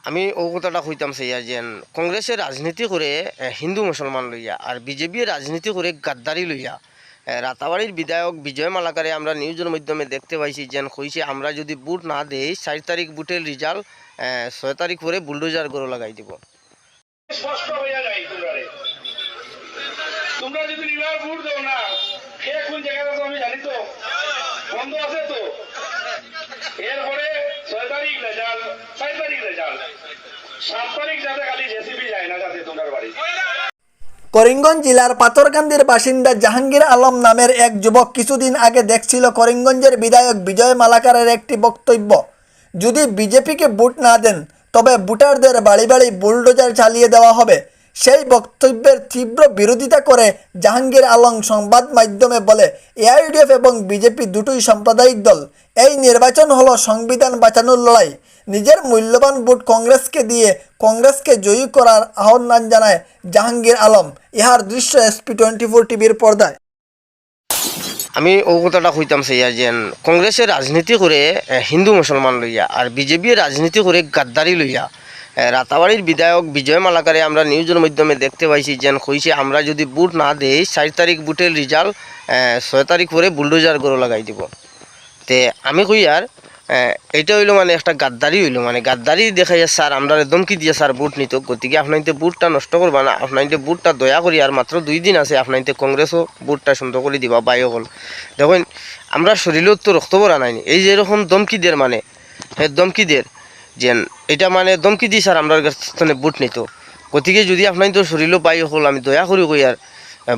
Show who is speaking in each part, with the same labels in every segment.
Speaker 1: আমি ও কথাটা কইতাম চাইয়া যে কংগ্রেসের রাজনীতি করে হিন্দু মুসলমান লইয়া আর বিজেপি রাজনীতি করে গাদ্দারি লইয়া রাতাবাড়ির বিধায়ক বিজয় মালাকারে আমরা নিউজের মাধ্যমে দেখতে পাইছি যেন কইছে আমরা যদি বুট না দেই 4 তারিখ বুটের রেজাল্ট 6 তারিখ পরে বুলডোজার গরু লাগাই দিব।
Speaker 2: স্পষ্ট হইয়া যায় তোমরা যদি নিবার বুট দাও না কে কোন জায়গাতে তো আমি জানি তো বন্ধ আছে তো এরপরে 6 তারিখ রেজাল্ট 4 তারিখ রেজাল্ট 7 তারিখ যাতে খালি জেসিবি যায় না যাতে তোমার বাড়ি।
Speaker 3: করিমগঞ্জ জেলার পাথরকান্দির বাসিন্দা জাহাঙ্গীর আলম নামের এক যুবক কিছুদিন আগে দেখছিল করিমগঞ্জের বিধায়ক বিজয় মালাকারের একটি বক্তব্য, যদি বিজেপিকে ভোট না দেন তবে ভোটারদের বাড়ি বাড়ি বুলডোজার চালিয়ে দেওয়া হবে। সেই বক্তব্যের তীব্র বিরোধিতা করে জাহাঙ্গীর আলম সংবাদ মাধ্যমে বলে, এআইডিএফ এবং বিজেপি দুটোই সাম্প্রদায়িক দল, এই নির্বাচন হলো সংবিধান বাঁচানোর লড়াই। নিজের মূল্যবান ভোট কংগ্রেসকে দিয়ে কংগ্রেসকে জয়ী করার আহ্বান জানায় জাহাঙ্গীর আলম। ইহার দৃশ্য SP24 টিভির পর্দায়।
Speaker 1: আমি ও কথাটা কইতাম চাইয়া যে কংগ্রেসের রাজনীতি করে হিন্দু মুসলমান লইয়া আর বিজেপি রাজনীতি করে গাদ্দারি লইয়া রাতাবাড়ির বিধায়ক বিজয় মালাকারে আমরা নিউজের মাধ্যমে দেখতে পাইছি যেন কইছে আমরা যদি বুট না দেই 4 তারিখ বুটের রেজাল্ট 6 তারিখ পরে বুলডোজার গরু লাগাই দিব। তে আমি কই আর এটা হইলো মানে একটা গাদ্দারি হইলো, মানে গাদ্দারি দেখাইয়া স্যার আমরা ধমকি দিয়ে স্যার বুট নিত, গতিকে আপনাইতে বুটটা নষ্ট করবা না, আপনাইতে বুটটা দয়া করি আর মাত্র 2 দিন আছে আপনাইতে কংগ্রেসও বুটটা সুন্দর করে দিবা বাইও হল। দেখুন আমরা শরীরেও তো রক্ত ভরা নাই, এই যে এরকম ধমকি দের মানে হ্যাঁ ধমকি দের যেন এটা মানে ধমকি দিই স্যার আমরা কাছে বুট নিত, গতিকে যদি আপনাইতে শরীরও বাইও হল আমি দয়া করি কই আর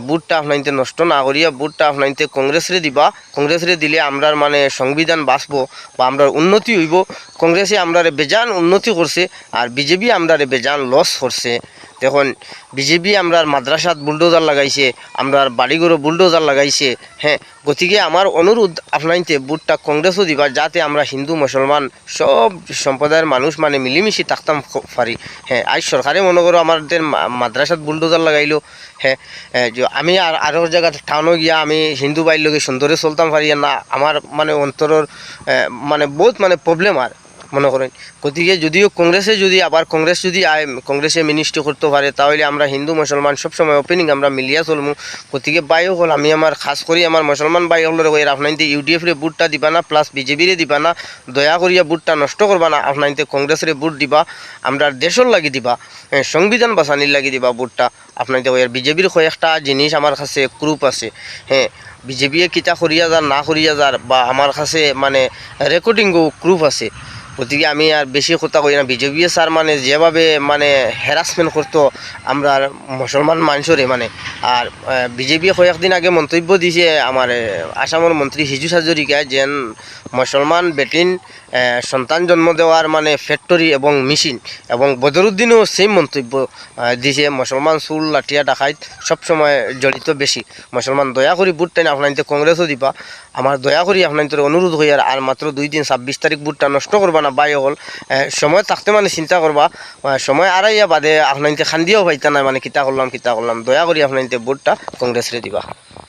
Speaker 1: বুটটা আপনাইতে নষ্ট না করিয়া বুটটা আপনাইতে কংগ্রেসরে দিবা। কংগ্রেসরে দিলে আমরার মানে সংবিধান বাঁচবো বা আমরার উন্নতি হইব। কংগ্রেসে আমরারে বেজান উন্নতি করছে আর বিজেপি আমরারে বেজান লস করছে। দেখুন বিজেপি আমরার মাদ্রাসাত বুলডোজার লাগাইছে, আমরার বাড়িঘরও বুলডোজার লাগাইছে। হ্যাঁ গতিকে আমার অনুরোধ আপনাইতে বুটটা কংগ্রেসও দিবা যাতে আমরা হিন্দু মুসলমান সব সম্প্রদায়ের মানুষ মানে মিলিমিশি থাকতাম পারি। হ্যাঁ আজ সরকারে মনে করো আমাদের মাদ্রাসাত বুলডোজার লাগাইলো, হ্যাঁ আমি আরও জায়গা টাউনও গিয়া আমি হিন্দু বাইর লোকে সুন্দরে চলতাম পারি না, আমার মানে অন্তরের মানে বহুত মানে প্রবলেম আর মনে করেন। গতিকে যদিও কংগ্রেসে যদি আবার কংগ্রেস যদি কংগ্রেসে মিনিস্ট্রি করতে পারে তাহলে আমরা হিন্দু মুসলমান সবসময় ওপেনিং আমরা মিলিয়া চলবো। গতিকে বাইও হল আমি আমার খাস করি আমার মুসলমান বাই হলের কই আপনাইতে ইউডিএফরে বুটটা দিবা না, প্লাস বিজেপিরে দিবা না, দয়া করিয়া বুটটা নষ্ট করবা না, আপনাইতে কংগ্রেসরে বুট দিবা, আমরা দেশের লাগি দিবা, সংবিধান বাঁচানির লাগি দিবা বুটটা আপনাইতে কই। আর বিজেপির কয়েকটা জিনিস আমার কাছে গ্রুপ আছে, হ্যাঁ বিজেপি কিতা করিয়া যার না করিয়া যার বা আমার কাছে মানে রেকর্ডিংও গ্রুপ আছে। গতিকে আমি আর বেশি কথা কই না, বিজেপি স্যার মানে যেভাবে মানে হ্যারাসমেন্ট করতো আমরা মুসলমান মানুষরে মানে। আর বিজেপি কয়েকদিন আগে মন্তব্য দিছে আমার আসামের মন্ত্রী হিজু হাজরিকা যেন মুসলমান বেটিন সন্তান জন্ম দেওয়ার মানে ফ্যাক্টরি এবং মেশিন, এবং বদরুদ্দিনও সেম মন্তব্য দিছে মুসলমান চুল লাঠিয়া ডাকাইত সবসময় জড়িত বেশি। মুসলমান দয়া করি বুট টাইন আপনাইতে কংগ্রেসও দিবা, আমার দয়া করি আপনাইতে অনুরোধ হই আর মাত্র 2 দিন 26 তারিখ বুটটা নষ্ট করবা না বাই হল। সময় থাকতে মানে চিন্তা করবা, সময় আড়াইয়া বাদে আপনাইতে খান্দিও পাইতা না মানে কিতা করলাম দয়া করি আপনাইতে বুটটা কংগ্রেসরে দিবা।